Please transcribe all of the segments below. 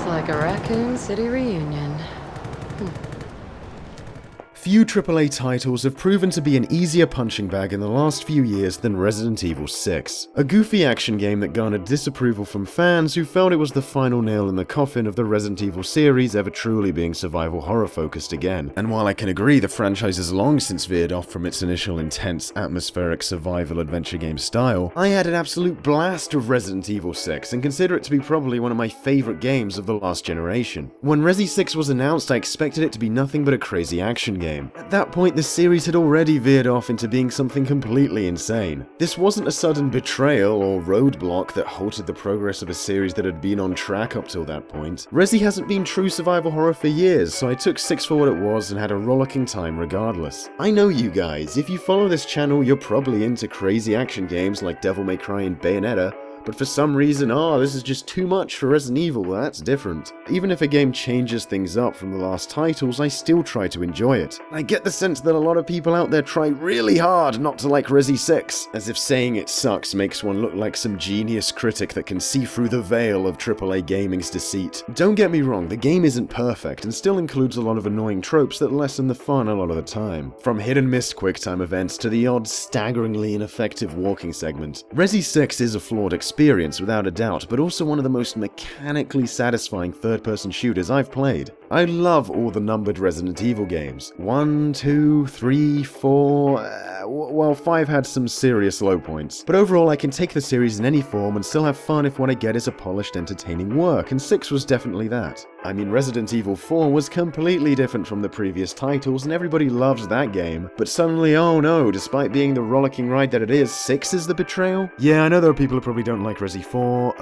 Just like a Raccoon City reunion. Few AAA titles have proven to be an easier punching bag in the last few years than Resident Evil 6, a goofy action game that garnered disapproval from fans who felt it was the final nail in the coffin of the Resident Evil series ever truly being survival horror focused again. And while I can agree the franchise has long since veered off from its initial intense atmospheric survival adventure game style, I had an absolute blast with Resident Evil 6 and consider it to be probably one of my favourite games of the last generation. When Resi 6 was announced, I expected it to be nothing but a crazy action game. At that point, the series had already veered off into being something completely insane. This wasn't a sudden betrayal or roadblock that halted the progress of a series that had been on track up till that point. Resi hasn't been true survival horror for years, so I took 6 for what it was and had a rollicking time regardless. I know you guys, if you follow this channel, you're probably into crazy action games like Devil May Cry and Bayonetta, but for some reason, this is just too much for Resident Evil. Well, that's different. Even if a game changes things up from the last titles, I still try to enjoy it. I get the sense that a lot of people out there try really hard not to like Resi 6, as if saying it sucks makes one look like some genius critic that can see through the veil of AAA gaming's deceit. Don't get me wrong, the game isn't perfect and still includes a lot of annoying tropes that lessen the fun a lot of the time. From hit-and-miss QuickTime events to the odd staggeringly ineffective walking segment. Resi 6 is a flawed experience without a doubt, but also one of the most mechanically satisfying third-person shooters I've played. I love all the numbered Resident Evil games. 1, 2, 3, 4... well, 5 had some serious low points. But overall, I can take the series in any form and still have fun if what I get is a polished, entertaining work, and 6 was definitely that. I mean, Resident Evil 4 was completely different from the previous titles, and everybody loves that game. But suddenly, oh no, despite being the rollicking ride that it is, 6 is the betrayal? Yeah, I know there are people who probably don't like Resi 4,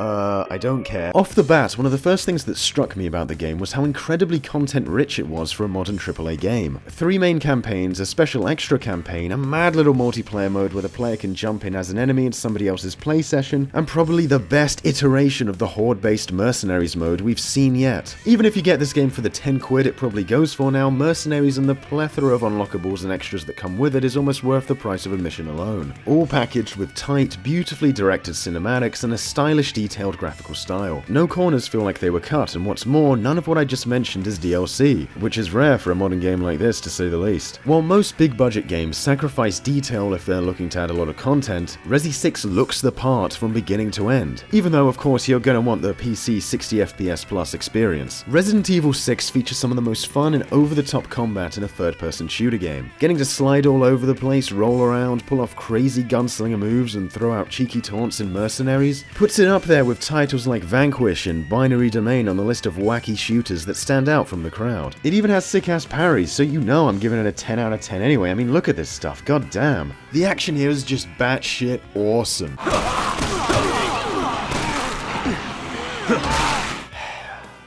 I don't care. Off the bat, one of the first things that struck me about the game was how incredibly content-rich it was for a modern AAA game. 3 main campaigns, a special extra campaign, a mad little multiplayer mode where the player can jump in as an enemy in somebody else's play session, and probably the best iteration of the horde-based mercenaries mode we've seen yet. Even if you get this game for the 10 quid it probably goes for now, mercenaries and the plethora of unlockables and extras that come with it is almost worth the price of admission alone. All packaged with tight, beautifully directed cinematics and a stylish, detailed graphical style. No corners feel like they were cut, and what's more, none of what I just mentioned is DLC, which is rare for a modern game like this to say the least. While most big budget games sacrifice detail if they're looking to add a lot of content, Resi 6 looks the part from beginning to end. Even though of course you're gonna want the PC 60 FPS plus experience. Resident Evil 6 features some of the most fun and over-the-top combat in a third-person shooter game. Getting to slide all over the place, roll around, pull off crazy gunslinger moves and throw out cheeky taunts in Mercenaries puts it up there with titles like Vanquish and Binary Domain on the list of wacky shooters that stand out from the crowd. It even has sick-ass parries, so you know I'm giving it a 10 out of 10 anyway. I mean, look at this stuff, god damn. The action here is just batshit awesome.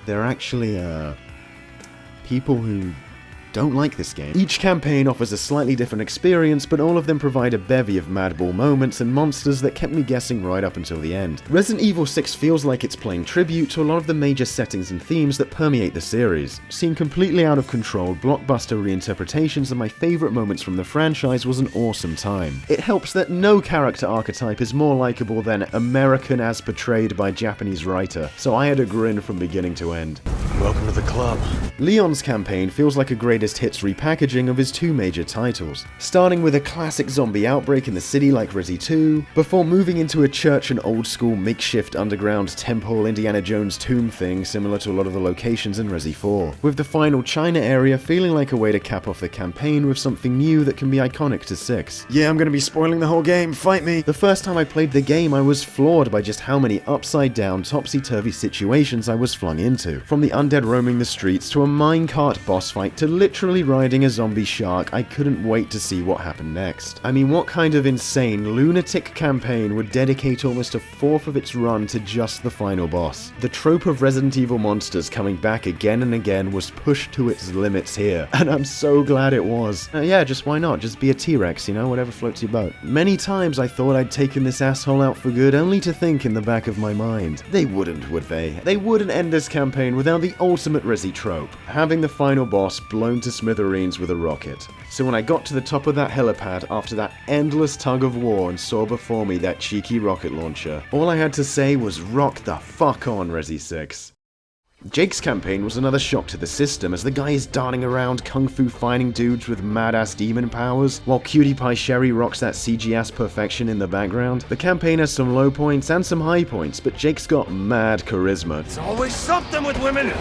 There are actually, people who don't like this game. Each campaign offers a slightly different experience, but all of them provide a bevy of madball moments and monsters that kept me guessing right up until the end. Resident Evil 6 feels like it's playing tribute to a lot of the major settings and themes that permeate the series. Seeing completely out of control, blockbuster reinterpretations of my favourite moments from the franchise was an awesome time. It helps that no character archetype is more likable than American as portrayed by Japanese writer, so I had a grin from beginning to end. Welcome to the club. Leon's campaign feels like a greatest hits repackaging of his 2 major titles, starting with a classic zombie outbreak in the city like Resi 2, before moving into a church and old-school makeshift underground temple Indiana Jones tomb thing similar to a lot of the locations in Resi 4, with the final China area feeling like a way to cap off the campaign with something new that can be iconic to 6. Yeah, I'm gonna be spoiling the whole game, fight me! The first time I played the game, I was floored by just how many upside-down, topsy-turvy situations I was flung into, from the undead roaming the streets to a minecart boss fight to literally riding a zombie shark. I couldn't wait to see what happened next. I mean, what kind of insane, lunatic campaign would dedicate almost a fourth of its run to just the final boss? The trope of Resident Evil monsters coming back again and again was pushed to its limits here, and I'm so glad it was. Yeah, just why not? Just be a T-Rex, you know, whatever floats your boat. Many times I thought I'd taken this asshole out for good, only to think in the back of my mind, they wouldn't, would they? They wouldn't end this campaign without the ultimate Resi trope, having the final boss blown to smithereens with a rocket. So when I got to the top of that helipad after that endless tug of war and saw before me that cheeky rocket launcher, all I had to say was rock the fuck on, Resi 6. Jake's campaign was another shock to the system, as the guy is darting around kung fu fighting dudes with mad-ass demon powers, while Cutie Pie Sherry rocks that CG-ass perfection in the background. The campaign has some low points and some high points, but Jake's got mad charisma. It's always something with women!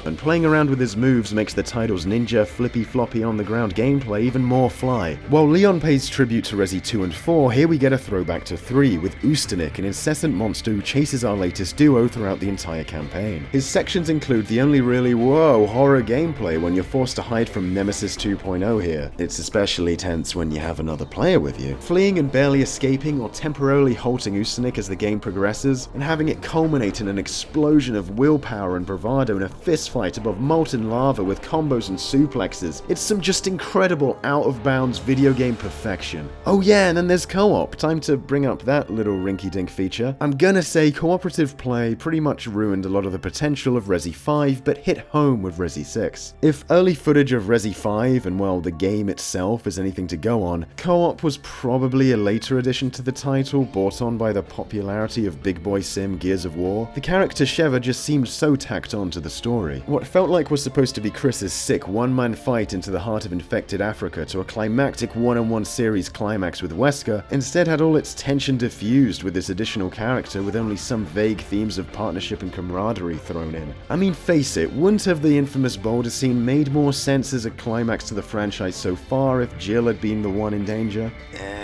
And playing around with his moves makes the title's ninja, flippy-floppy on-the-ground gameplay even more fly. While Leon pays tribute to Resi 2 and 4, here we get a throwback to 3, with Ustenik, an incessant monster who chases our latest duo throughout the entire campaign. His sections include the only really whoa horror gameplay when you're forced to hide from Nemesis 2.0 here. It's especially tense when you have another player with you. Fleeing and barely escaping, or temporarily halting Ustenik as the game progresses, and having it culminate in an explosion of willpower and bravado in a fist fight above molten lava with combos and suplexes. It's some just incredible out-of-bounds video game perfection. Oh yeah, and then there's co-op. Time to bring up that little rinky-dink feature. I'm gonna say cooperative play pretty much ruined a lot of the potential of Resi 5, but hit home with Resi 6. If early footage of Resi 5 and, well, the game itself is anything to go on, co-op was probably a later addition to the title, brought on by the popularity of Big Boy Sim Gears of War. The character Sheva just seemed so tacked on to the story. What felt like was supposed to be Chris's sick one-man fight into the heart of infected Africa to a climactic one-on-one series climax with Wesker, instead had all its tension diffused with this additional character with only some vague themes of partnership and camaraderie thrown in. I mean, face it, wouldn't have the infamous Boulder scene made more sense as a climax to the franchise so far if Jill had been the one in danger?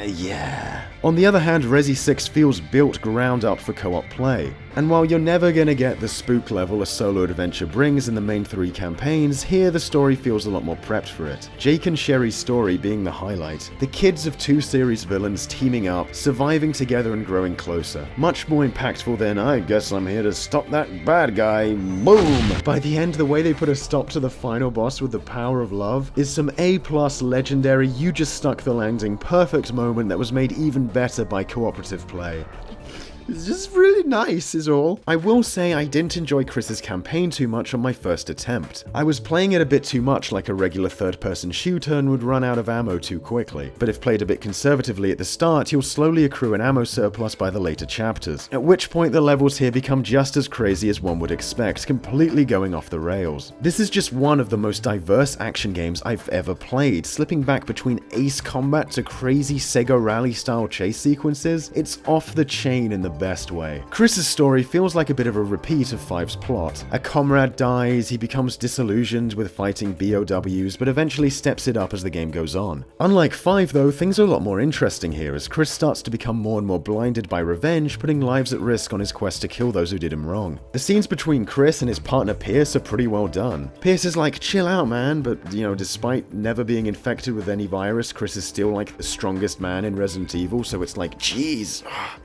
Yeah. On the other hand, Resi 6 feels built ground up for co-op play. And while you're never gonna get the spook level a solo adventure brings in the main 3 campaigns, here the story feels a lot more prepped for it. Jake and Sherry's story being the highlight. The kids of 2 series villains teaming up, surviving together and growing closer. Much more impactful than, I guess I'm here to stop that bad guy, boom! By the end, the way they put a stop to the final boss with the power of love is some A+ legendary you just stuck the landing perfect moment that was made even better by cooperative play. It's just really nice is all. I will say I didn't enjoy Chris's campaign too much on my first attempt. I was playing it a bit too much like a regular third-person shooter and would run out of ammo too quickly. But if played a bit conservatively at the start, you'll slowly accrue an ammo surplus by the later chapters, at which point the levels here become just as crazy as one would expect, completely going off the rails. This is just one of the most diverse action games I've ever played, slipping back between ace combat to crazy Sega Rally-style chase sequences. It's off the chain in the best way. Chris's story feels like a bit of a repeat of 5's plot. A comrade dies, he becomes disillusioned with fighting BOWs, but eventually steps it up as the game goes on. Unlike 5 though, things are a lot more interesting here as Chris starts to become more and more blinded by revenge, putting lives at risk on his quest to kill those who did him wrong. The scenes between Chris and his partner Pierce are pretty well done. Pierce is like, chill out man, but despite never being infected with any virus, Chris is still like the strongest man in Resident Evil, so it's like, geez,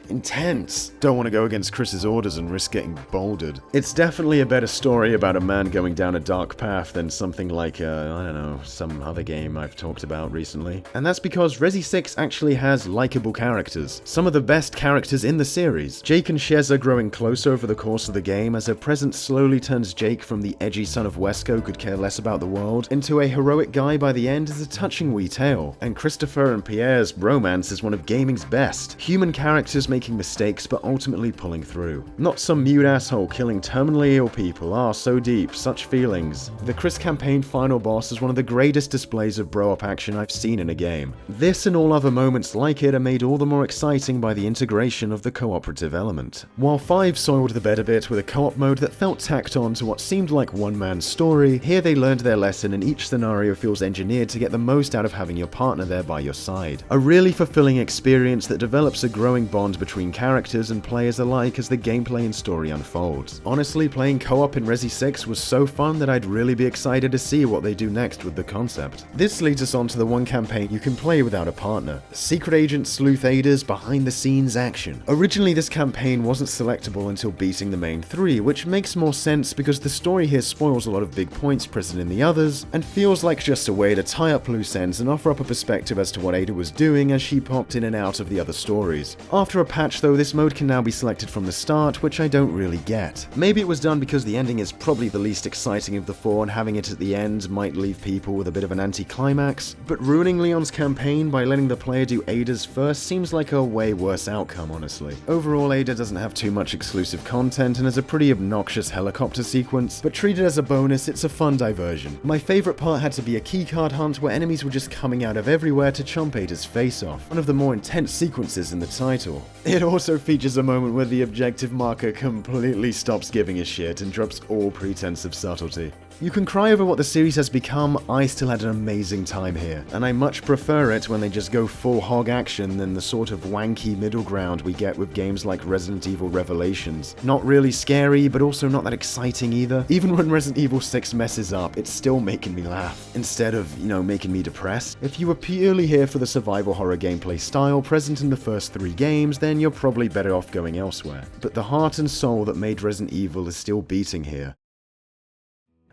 intense. Don't want to go against Chris's orders and risk getting bouldered. It's definitely a better story about a man going down a dark path than something like, I don't know, some other game I've talked about recently. And that's because Resi 6 actually has likable characters. Some of the best characters in the series. Jake and Sheza growing closer over the course of the game as her presence slowly turns Jake from the edgy son of Wesker who could care less about the world into a heroic guy by the end is a touching wee tale. And Christopher and Pierre's bromance is one of gaming's best. Human characters making mistakes but ultimately pulling through. Not some mute asshole killing terminally ill people. So deep, such feelings. The Chris campaign final boss is one of the greatest displays of bro-up action I've seen in a game. This and all other moments like it are made all the more exciting by the integration of the cooperative element. While 5 soiled the bed a bit with a co-op mode that felt tacked on to what seemed like one man's story, here they learned their lesson and each scenario feels engineered to get the most out of having your partner there by your side. A really fulfilling experience that develops a growing bond between characters and players alike as the gameplay and story unfolds. Honestly, playing co-op in Resi 6 was so fun that I'd really be excited to see what they do next with the concept. This leads us on to the one campaign you can play without a partner. Secret Agent Sleuth Ada's behind-the-scenes action. Originally this campaign wasn't selectable until beating the main 3, which makes more sense because the story here spoils a lot of big points present in the others, and feels like just a way to tie up loose ends and offer up a perspective as to what Ada was doing as she popped in and out of the other stories. After a patch though, this mode mode can now be selected from the start, which I don't really get. Maybe it was done because the ending is probably the least exciting of the four and having it at the end might leave people with a bit of an anticlimax, but ruining Leon's campaign by letting the player do Ada's first seems like a way worse outcome, honestly. Overall, Ada doesn't have too much exclusive content and has a pretty obnoxious helicopter sequence, but treated as a bonus, it's a fun diversion. My favorite part had to be a keycard hunt where enemies were just coming out of everywhere to chomp Ada's face off, one of the more intense sequences in the title. It also features a moment where the objective marker completely stops giving a shit and drops all pretense of subtlety. You can cry over what the series has become, I still had an amazing time here, and I much prefer it when they just go full hog action than the sort of wanky middle ground we get with games like Resident Evil Revelations. Not really scary, but also not that exciting either. Even when Resident Evil 6 messes up, it's still making me laugh, instead of, making me depressed. If you were purely here for the survival horror gameplay style present in the first 3 games, then you're probably better off going elsewhere. But the heart and soul that made Resident Evil is still beating here.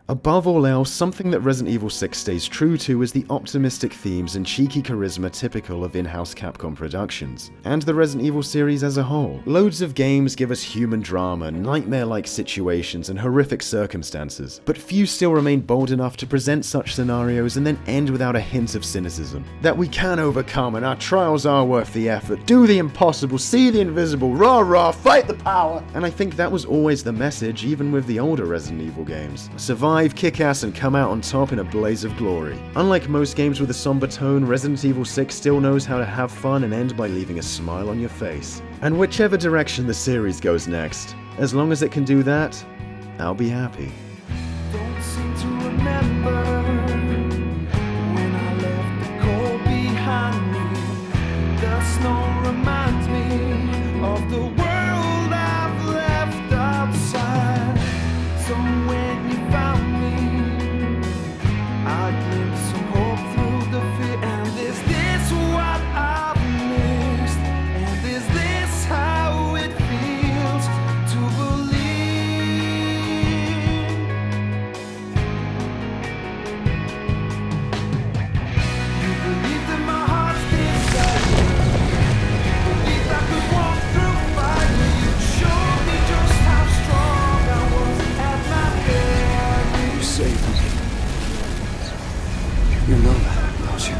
Above all else, something that Resident Evil 6 stays true to is the optimistic themes and cheeky charisma typical of in-house Capcom productions, and the Resident Evil series as a whole. Loads of games give us human drama, nightmare-like situations, and horrific circumstances, but few still remain bold enough to present such scenarios and then end without a hint of cynicism. That we can overcome and our trials are worth the effort, do the impossible, see the invisible, rah rah, fight the power! And I think that was always the message, even with the older Resident Evil games. Survive, kick ass, and come out on top in a blaze of glory. Unlike most games with a somber tone, Resident Evil 6 still knows how to have fun and end by leaving a smile on your face. And whichever direction the series goes next, as long as it can do that, I'll be happy. Don't seem to remember when I left the cold behind me. The snow reminds me of the world I've left outside. So when you found me, I glimpsed some hope through the fear. And is this what I've missed? And is this how it feels to believe? You believed in my heart's desire. You believed I could walk through fire. You showed me just how strong I was at my best. You saved me. You know that, don't you?